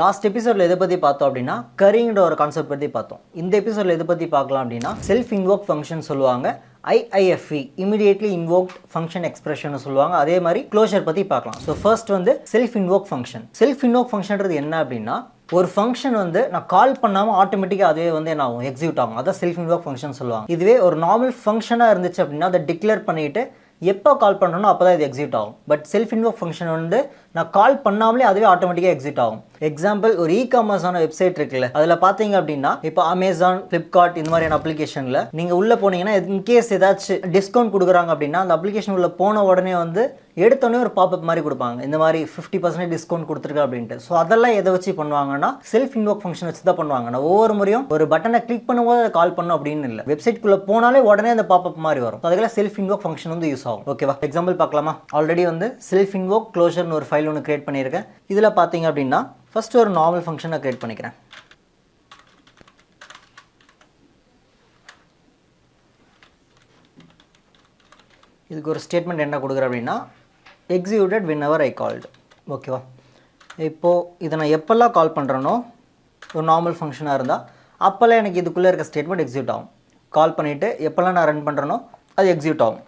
Last எபிசோடில் எதை பற்றி பார்த்தோம் அப்படின்னா கரிங்கிற ஒரு கான்செப்ட் பற்றி பார்த்தோம். இந்த எபிசோடில் எதை பற்றி பார்க்கலாம் அப்படின்னா செல்ஃப் இன்வோக் ஃபங்க்ஷன் சொல்லுவாங்க, IIFE immediately invoked function expression சொல்லுவாங்க. அதே மாதிரி க்ளோஷர் பற்றி பார்க்கலாம். ஸோ ஃபர்ஸ்ட் வந்து self invoke function. Self invoke ஃபங்க்ஷன்றது என்ன அப்படின்னா ஒரு ஃபங்க்ஷன் வந்து நான் கால் பண்ணாமல் ஆட்டோமேட்டிக்காக அதுவே வந்து என்ன ஆகும், எக்ஸிக்யூட் ஆகும். அதான் செல்ஃப் இன்வோக் ஃபங்க்ஷன் சொல்லுவாங்க. இதுவே ஒரு நார்மல் ஃபங்க்ஷனாக இருந்துச்சு அப்படின்னா அதை டிக்ளேர் பண்ணிவிட்டு எப்போ கால் பண்ணுறனோ அப்போ தான் இது எக்ஸிக்யூட் ஆகும். பட் செல்ஃப் இன்வோக் ஃபங்க்ஷன் வந்து நான் கால் பண்ணாமலே அதுவே ஆட்டோமேட்டிக்காக எக்ஸிக்யூட் ஆகும். எக்ஸாம்பிள், ஒரு இ-காமர்ஸான வெப்சைட் இருக்குல்ல, அதில் பார்த்தீங்க அப்படின்னா இப்போ அமேசான், ஃப்ளிப்கார்ட் இந்த மாதிரியான அப்ளிகேஷனில் நீங்கள் உள்ளே போனீங்கன்னா இன்கேஸ் ஏதாச்சும் டிஸ்கவுண்ட் கொடுக்குறாங்க அப்படின்னா அந்த அப்ளிகேஷன் உள்ள போன உடனே வந்து எடுத்தோடனே ஒரு பாப்அப் மாதிரி கொடுப்பாங்க, இந்த மாதிரி 50% டிஸ்கவுண்ட் கொடுத்துருக்கு அப்படின்ட்டு. ஸோ அதெல்லாம் எதை வச்சு பண்ணுவாங்கன்னா செல்ஃப் இன்வோக் ஃபங்க்ஷன் வச்சு தான் பண்ணுவாங்க. நான் ஒவ்வொரு முறையும் ஒரு பட்டனை கிளிக் பண்ணும்போது அதை கால் பண்ணும் அப்படின்னு இல்லை, வெப்சைட்குள்ளே போனாலே உடனே அந்த பாப்அப் மாதிரி வரும். அதுக்கெல்லாம் செல்ஃப் இன்வோக் ஃபங்க்ஷன் வந்து யூஸ் ஆகும். ஓகேவா, எக்ஸாம்பிள் பார்க்கலாமா? ஆல்ரெடி வந்து செல்ஃப் இன்வோக் க்ளோஷர்னு ஒரு ஃபைல் ஒன்று கிரியேட் பண்ணியிருக்கேன். இதில் பார்த்தீங்க அப்படின்னா ஃபர்ஸ்ட் ஒரு நார்மல் ஃபங்க்ஷனை கிரியேட் பண்ணிக்கிறேன். இதுக்கு ஒரு ஸ்டேட்மெண்ட் என்ன கொடுக்குறேன் அப்படின்னா எக்ஸிக்யூட்டட் whenever I called. ஓகேவா, இப்போது இதை நான் எப்போல்லாம் கால் பண்ணுறேனோ ஒரு நார்மல் ஃபங்க்ஷனாக இருந்தால் அப்போல்லாம் எனக்கு இதுக்குள்ளே இருக்க ஸ்டேட்மெண்ட் எக்ஸிக்யூட் ஆகும். கால் பண்ணிவிட்டு எப்போல்லாம் நான் ரன் பண்ணுறேனோ அது எக்ஸிக்யூட் ஆகும்.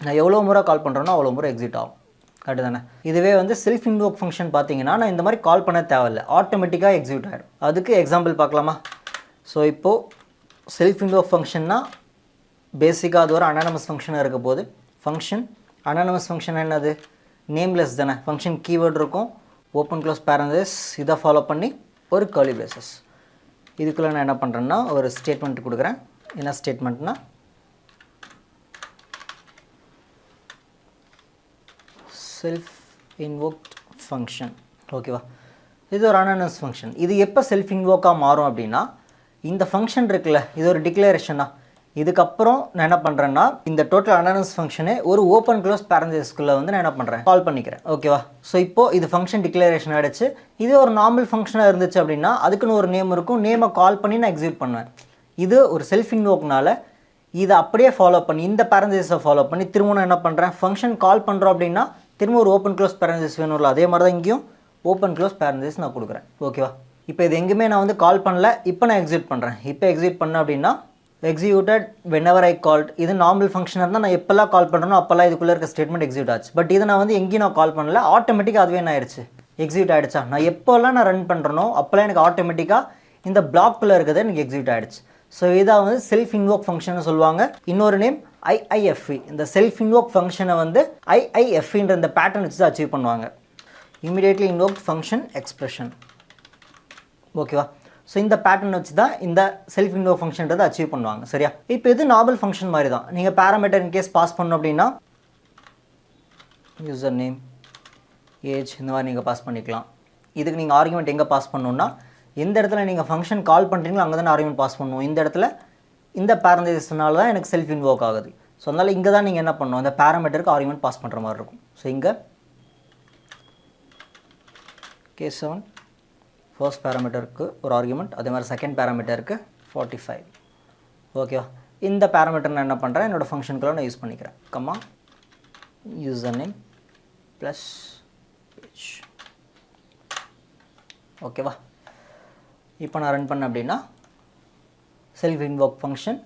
நான் எவ்வளோ முறை கால் பண்ணுறேனோ அவ்வளோ முறை எக்ஸிக்யூட் ஆகும். கரெக்டு தானே? இதுவே வந்து செல்ஃப் இன்வோக் ஃபங்க்ஷன் பார்த்தீங்கன்னா நான் இந்த மாதிரி கால் பண்ண தேவையில்லை, ஆட்டோமேட்டிக்காக எக்ஸிக்யூட் ஆகிடும். அதுக்கு எக்ஸாம்பிள் பார்க்கலாமா? ஸோ இப்போது செல்ஃப் இன்வோக் ஃபங்க்ஷன்னா பேசிக்காக அது ஒரு அனானமஸ் ஃபங்க்ஷனாக இருக்க போது. ஃபங்க்ஷன் அனானமஸ் ஃபங்க்ஷன் என்னது? நேம்லெஸ் தானே. ஃபங்க்ஷன் கீவேர்டு இருக்கும், ஓப்பன் க்ளோஸ் பேரந்தசிஸ், இதை ஃபாலோ பண்ணி ஒரு கர்லி பிரேசஸ். இதுக்குள்ளே நான் என்ன பண்ணுறேன்னா ஒரு ஸ்டேட்மெண்ட் கொடுக்குறேன். என்ன ஸ்டேட்மெண்ட்னா செல்ஃப் இன்வோக்ட் ஃபங்க்ஷன். ஓகேவா, இது ஒரு அனானமஸ் ஃபங்க்ஷன். இது எப்போ செல்ஃப் இன்வோக்காக மாறும் அப்படின்னா இந்த ஃபங்க்ஷன் இருக்குல்ல, இது ஒரு டிக்ளரேஷனா. இதுக்கப்புறம் நான் என்ன பண்ணுறேன்னா இந்த டோட்டல் அனானமஸ் ஃபங்க்ஷனே ஒரு ஓப்பன் க்ளோஸ் பேரந்தசிஸ்குள்ளே வந்து நான் என்ன பண்ணுறேன், கால் பண்ணிக்கிறேன். ஓகேவா, ஸோ இப்போது இது ஃபங்க்ஷன் டிக்ளரேஷன் ஆகிடுச்சு. இது ஒரு நார்மல் ஃபங்க்ஷனாக இருந்துச்சு அப்படின்னா அதுக்குன்னு ஒரு நேம் இருக்கும், நேமை கால் பண்ணி நான் எக்ஸிக்யூட் பண்ணுவேன். இது ஒரு செல்ஃப் இன்வோக்னால இதை அப்படியே ஃபாலோ பண்ணி இந்த பேரந்தசிஸை ஃபாலோ பண்ணி திரும்ப நான் என்ன பண்ணுறேன், ஃபங்க்ஷன் கால் பண்ணுறோம் அப்படின்னா திரும்ப ஒரு ஓப்பன் க்ளோஸ் பேரந்தசிஸ் வேணும்ல, அதே மாதிரி தான் இங்கேயும் ஓப்பன் க்ளோஸ் பேரந்தசிஸ் நான் கொடுக்குறேன். ஓகேவா, இப்போ இது எங்கேயுமே நான் வந்து கால் பண்ணல, இப்போ நான் எக்ஸிக்யூட் பண்ணுறேன். இப்போ எக்ஸிக்யூட் பண்ணேன் அப்படின்னா எக்ஸிக்யூட்டட் whenever I called. இது நார்மல் ஃபங்க்ஷனாக இருந்தால் நான் எப்போல்லாம் கால் பண்ணுறேனோ அப்போல்லாம் இதுக்குள்ளே இருக்க ஸ்டேட்மெண்ட் எக்ஸிக்யூட் ஆச்சு. பட் இதை நான் வந்து எங்கேயும் நான் கால் பண்ணல, ஆட்டோமேட்டிக்காக அதுவே என்ன ஆயிடுச்சு, எக்ஸிக்யூட் ஆகிடுச்சா. நான் எப்போல்லாம் நான் ரன் பண்ணுறனோ அப்போல்லாம் எனக்கு ஆட்டோமேட்டிக்காக இந்த பிளாக்குள்ளே இருக்கிறது எனக்கு எக்ஸிக்யூட் ஆகிடுச்சு. ஸோ இதாக வந்து செல்ஃப் இன்வோக் ஃபங்க்ஷன் சொல்லுவாங்க. இன்னொரு நேம் IIFE. இந்த செல்ஃப் இன்வோக் ஃபங்க்ஷனை வந்து IIFEன்ற இந்த பேட்டர்ன் வச்சு தான் அச்சீவ் பண்ணுவாங்க, இமிடியேட்லி இன்வோக்ட் ஃபங்க்ஷன் எக்ஸ்பிரஷன். ஓகேவா, ஸோ இந்த பேட்டர்ன் வச்சு தான் இந்த செல்ஃப் இன்வோக் ஃபங்க்ஷன்றதை அச்சீவ் பண்ணுவாங்க. சரியா, இப்போ இது நார்மல் ஃபங்க்ஷன் மாதிரி தான். நீங்கள் பேராமீட்டர் இன்கேஸ் பாஸ் பண்ணணும் அப்படின்னா யூசர் நேம், ஏஜ் இந்த மாதிரி நீங்கள் பாஸ் பண்ணிக்கலாம். இதுக்கு நீங்கள் ஆர்குமெண்ட் எங்கே பாஸ் பண்ணணுன்னா எந்த இடத்துல நீங்கள் ஃபங்க்ஷன் கால் பண்ணுறீங்களோ அங்கே தான் ஆர்குமெண்ட் பாஸ் பண்ணுவோம். இந்த இடத்துல இந்த பேரந்தசிஸ்னால தான் எனக்கு செல்ஃப் இன்வோக் ஆகுது. ஸோ அதனால் இங்கே தான் நீங்கள் என்ன பண்ணணும், இந்த பேராமீட்டருக்கு ஆர்குமெண்ட் பாஸ் பண்ணுற மாதிரி இருக்கும். ஸோ இங்கே K7 ஃபர்ஸ்ட் பேராமீட்டருக்கு ஒரு ஆர்குமெண்ட், அதே மாதிரி செகண்ட் பேராமீட்டருக்கு 45. ஓகேவா, இந்த பேராமீட்டர் நான் என்ன பண்ணுறேன், என்னோடய ஃபங்க்ஷனுக்குள்ள நான் யூஸ் பண்ணிக்கிறேன். கம்மா யூசர் நேம் ப்ளஸ் ஏஜ். ஓகேவா, இப்போ நான் ரன் பண்ணேன் அப்படின்னா செல்ஃப் இன்வோக் ஃபங்க்ஷன்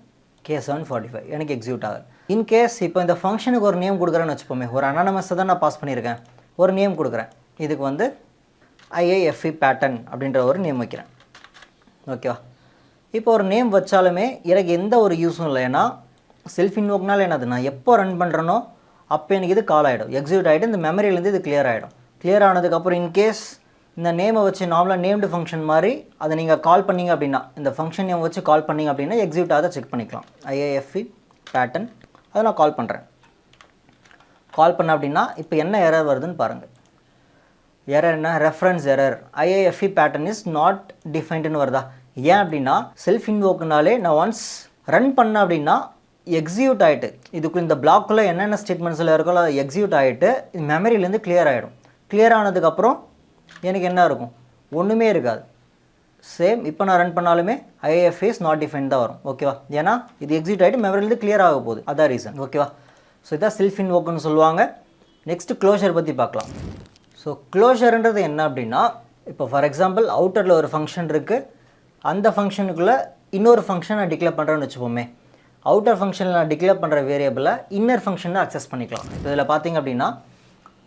K745 எனக்கு எக்ஸிக்யூட் ஆகுது. இன்கேஸ் இப்போ இந்த ஃபங்க்ஷனுக்கு ஒரு நேம் கொடுக்குறேன்னு வச்சுப்போமே, ஒரு அனானமஸை தான் நான் பாஸ் பண்ணியிருக்கேன், ஒரு நேம் கொடுக்குறேன். இதுக்கு வந்து IIFE பேட்டர்ன் அப்படின்ற ஒரு நேம் வைக்கிறேன். ஓகேவா, இப்போ ஒரு நேம் வச்சாலுமே எனக்கு எந்த ஒரு யூஸும் இல்லை. ஏன்னா செல்ஃப் இன்வோக்னால என்னது, நான் எப்போ ரன் பண்ணுறனோ அப்போ எனக்கு இது கால் ஆகிடும், எக்ஸிக்யூட் ஆகிட்டு இந்த மெமரியிலேருந்து இது கிளியர் ஆகிடும். கிளியர் ஆனதுக்கப்புறம் இன்கேஸ் இந்த நேமை வச்சு நார்மலாக நேம்டு ஃபங்க்ஷன் மாதிரி அதை நீங்கள் கால் பண்ணிங்க அப்படின்னா இந்த ஃபங்க்ஷன் நேம் வச்சு கால் பண்ணிங்க அப்படின்னா எக்ஸிக்யூட் ஆக செக் பண்ணிக்கலாம். IIFE பேட்டர்ன் அதை நான் கால் பண்ணுறேன். கால் பண்ண அப்படின்னா இப்போ என்ன எரர் வருதுன்னு பாருங்கள். எரர் என்ன, reference error, IIFE pattern is not டிஃபைன்டுன்னு வருதா. ஏன் அப்படின்னா செல்ஃப் இன்வோக்குனாலே நான் ஒன்ஸ் ரன் பண்ண அப்படின்னா எக்ஸிக்யூட் ஆகிட்டு இதுக்குள்ள இந்த பிளாக்குள்ளே என்னென்ன ஸ்டேட்மெண்ட்ஸில் இருக்கோ அதை எக்ஸிக்யூட் ஆகிட்டு மெமரியிலேருந்து கிளியர் ஆகிடும். கிளியர் ஆனதுக்கப்புறம் எனக்கு என்ன இருக்கும், ஒன்றுமே இருக்காது. சேம் இப்போ நான் ரன் பண்ணாலுமே IIFE இஸ் நாட் டிஃபைன் தான் வரும். ஓகேவா, ஏன்னா இது எக்ஸிக்யூட் ஆகிட்டு மெமரியிலேருந்து கிளியர் ஆக போகுது, அதான் ரீசன். ஓகேவா, ஸோ இதான் செல்ஃப் இன்வோக்குன்னு சொல்லுவாங்க. நெக்ஸ்ட்டு க்ளோஷர் பற்றி பார்க்கலாம். ஸோ க்ளோஷர்ன்றது என்ன அப்படின்னா இப்போ ஃபார் எக்ஸாம்பிள் அவுட்டரில் ஒரு ஃபங்க்ஷன் இருக்குது, அந்த ஃபங்க்ஷனுக்குள்ளே இன்னொரு ஃபங்க்ஷன் நான் டிக்ளேர் பண்ணுறேன்னு வச்சுப்போமே. அவுட்டர் ஃபங்க்ஷனில் நான் டிக்ளேர் பண்ணுற வேரியபிளை இன்னர் ஃபங்க்ஷனில் அக்சஸ் பண்ணிக்கலாம். இப்போ இதில் பார்த்திங்க அப்படின்னா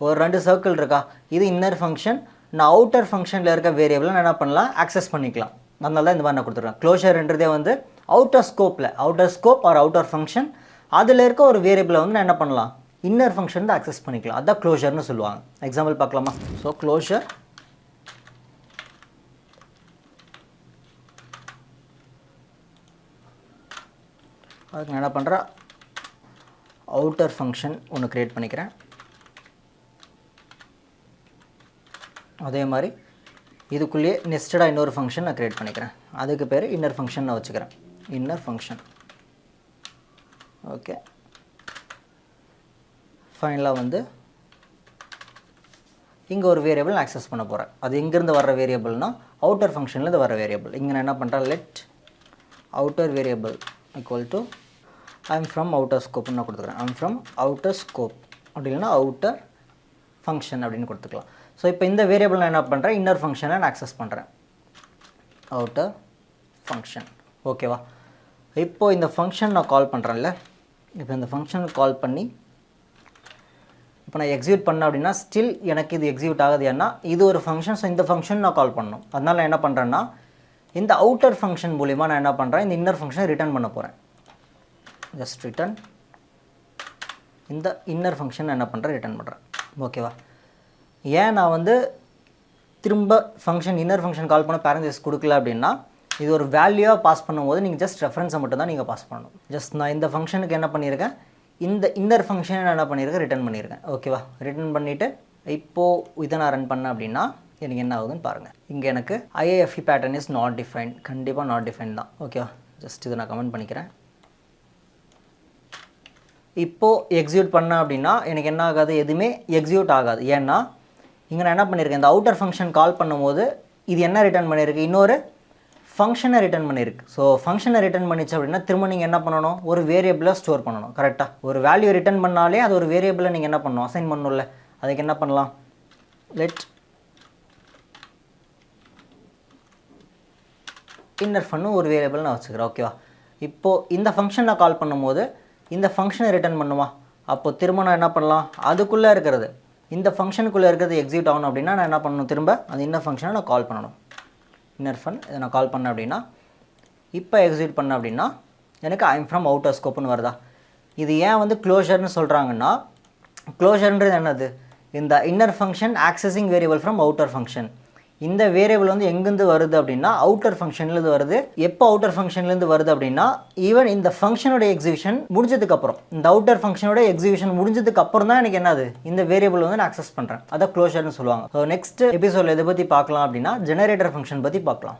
ஒரு 2 சர்க்கிள் இருக்கா, இது இன்னர் ஃபங்க்ஷன். நான் அவுட்டர் ஃபங்க்ஷனில் இருக்க வேரியபிளை நான் என்ன பண்ணலாம், அக்சஸ் பண்ணிக்கலாம். அதனால தான் இந்த மாதிரி நான் கொடுத்துருக்கேன். க்ளோஷர்ன்றதே வந்து outer scope or outer function, அதில் இருக்க ஒரு வேரியபிளை வந்து நான் என்ன பண்ணலாம், இன்னர் ஃபங்க்ஷன் தான் அக்சஸ் பண்ணிக்கலாம். அதான் க்ளோஷர்னு சொல்லுவாங்க. எக்ஸாம்பிள் பார்க்கலாமா? ஸோ க்ளோஷர் அதுக்கு நான் என்ன பண்ணுறேன், அவுட்டர் ஃபங்க்ஷன் ஒன்று க்ரியேட் பண்ணிக்கிறேன். அதே மாதிரி இதுக்குள்ளேயே நெஸ்டடாக இன்னொரு ஃபங்க்ஷன் நான் க்ரியேட் பண்ணிக்கிறேன். அதுக்கு பேர் இன்னர் ஃபங்க்ஷன் நான் வச்சுக்கிறேன். Inner function. ஓகே, ஃபைனலாக வந்து இங்கே ஒரு வேரியபிள் நான் அக்சஸ் பண்ண போகிறேன். அது எங்கேருந்து வர்ற வேரியபிள்னால் அவுட்டர் ஃபங்க்ஷன்லேருந்து வர வேரியபிள். இங்கே நான் என்ன பண்ணுறேன், let outer variable equal to I'm from outer ஸ்கோப்னு நான் கொடுத்துக்கிறேன். ஐம் ஃப்ரம் அவுட்டர் ஸ்கோப் அப்படி இல்லைன்னா அவுட்டர் ஃபங்க்ஷன் அப்படின்னு கொடுத்துக்கலாம். ஸோ இப்போ இந்த வேரியபிள் நான் என்ன பண்ணுறேன், இன்னர் ஃபங்க்ஷனை நான் அக்சஸ் பண்ணுறேன். Outer function. ஓகேவா? இப்போது இந்த ஃபங்க்ஷன் நான் கால் பண்ணுறேன்ல, இப்போ இந்த ஃபங்க்ஷன் கால் பண்ணி இப்போ நான் எக்ஸிக்யூட் பண்ணேன் அப்படின்னா ஸ்டில் எனக்கு இது எக்ஸிக்யூட் ஆகுது. ஏன்னா இது ஒரு ஃபங்க்ஷன். ஸோ இந்த ஃபங்க்ஷன் நான் கால் பண்ணணும். அதனால் நான் என்ன பண்ணுறேன்னா இந்த அவுட்டர் ஃபங்க்ஷன் மூலிமா நான் என்ன பண்ணுறேன், இந்த இன்னர் ஃபங்க்ஷனை ரிட்டர்ன் பண்ண போகிறேன். ஜஸ்ட் ரிட்டர்ன் இந்த இன்னர் ஃபங்க்ஷன் என்ன பண்ணுறேன், ரிட்டர்ன் பண்ணுறேன். ஓகேவா? ஏன் நான் வந்து திரும்ப ஃபங்க்ஷன் இன்னர் ஃபங்க்ஷன் கால் பண்ண பேரந்தசிஸ் கொடுக்கல அப்படின்னா, இது ஒரு வேல்யூவாக பாஸ் பண்ணும்போது நீங்கள் ஜஸ்ட் ரெஃபரன்ஸை மட்டும் தான் நீங்கள் பாஸ் பண்ணணும். ஜஸ்ட் நான் இந்த ஃபங்க்ஷனுக்கு என்ன பண்ணியிருக்கேன், இந்த இன்னர் ஃபங்க்ஷனை நான் என்ன பண்ணியிருக்கேன், ரிட்டர்ன் பண்ணியிருக்கேன். ஓகேவா? ரிட்டர்ன் பண்ணிவிட்டு இப்போது இதை நான் ரன் பண்ணேன் அப்படின்னா எனக்கு என்ன ஆகுதுன்னு பாருங்கள். இங்கே எனக்கு IIFE pattern is not define. கண்டிப்பாக நாட் டிஃபைன் தான். ஓகேவா? ஜஸ்ட் இதை நான் கமெண்ட் பண்ணிக்கிறேன். இப்போது எக்ஸிக்யூட் பண்ணேன் அப்படின்னா எனக்கு என்ன ஆகாது, எதுவுமே எக்ஸிக்யூட் ஆகாது. ஏன்னா இங்கே நான் என்ன பண்ணியிருக்கேன், இந்த அவுட்டர் ஃபங்க்ஷன் கால் பண்ணும்போது இது என்ன ரிட்டர்ன் பண்ணியிருக்கு, இன்னொரு ஃபங்க்ஷனை ரிட்டர்ன் பண்ணியிருக்கு. ஸோ ஃபங்க்ஷனை ரிட்டர்ன் பண்ணிச்சு அப்படின்னா திரும்ப நீங்கள் என்ன பண்ணணும், ஒரு வேரியபிளை ஸ்டோர் பண்ணணும். கரெக்டாக? ஒரு வேல்யூ ரிட்டர்ன் பண்ணாலே அது ஒரு வேரியபிளை நீங்கள் என்ன பண்ணணும், அசைன் பண்ணணும்ல. அதுக்கு என்ன பண்ணலாம், லெட் இன்னர் ஃபன்னு ஒரு வேரியபிள் நான் வச்சுக்கிறேன். ஓகேவா? இப்போது இந்த ஃபங்க்ஷன் நான் கால் பண்ணும்போது இந்த ஃபங்க்ஷனை ரிட்டர்ன் பண்ணுமா, அப்போது திரும்ப நான் என்ன பண்ணலாம், அதுக்குள்ளே இருக்கிறது இந்த ஃபங்க்ஷனுக்குள்ளே இருக்கிறது எக்ஸிக்யூட் ஆகணும் அப்படின்னா நான் என்ன பண்ணணும், திரும்ப அந்த இன்னர் ஃபங்க்ஷனை நான் கால் பண்ணணும். இன்னர் ஃபன் இதை நான் கால் பண்ணேன் அப்படின்னா இப்போ எக்ஸிக்யூட் பண்ணேன் அப்படின்னா எனக்கு ஐம் ஃப்ரம் அவுட்டர் ஸ்கோப்னு வருதா. இது ஏன் வந்து க்ளோஷர்னு சொல்கிறாங்கன்னா, க்ளோஷர்ன்றது என்னது, இந்த inner function accessing variable from outer function. இந்த வேரியபிள் வந்து எங்கேருந்து வருது அப்படின்னா அவுட்டர் ஃபங்க்ஷன்லேருந்து வருது. எப்போ அவுட்டர் ஃபங்க்ஷன்லேருந்து வருது அப்படின்னா ஈவன் இந்த ஃபங்க்ஷனோட எக்ஸிக்யூஷன் முடிஞ்சதுக்கப்புறம், இந்த அவுட்டர் ஃபங்க்ஷனோட எக்ஸிக்யூஷன் முடிஞ்சதுக்கு அப்புறம் தான் எனக்கு என்னது, இந்த வேரியபிள் வந்து நான் அக்சஸ் பண்ணுறேன். அதை க்ளோஷர்னு சொல்லுவாங்க. ஸோ நெக்ஸ்ட் எபிசோடில் எதை பற்றி பார்க்கலாம் அப்படின்னா ஜெனரேட்டர் ஃபங்க்ஷன் பற்றி பார்க்கலாம்.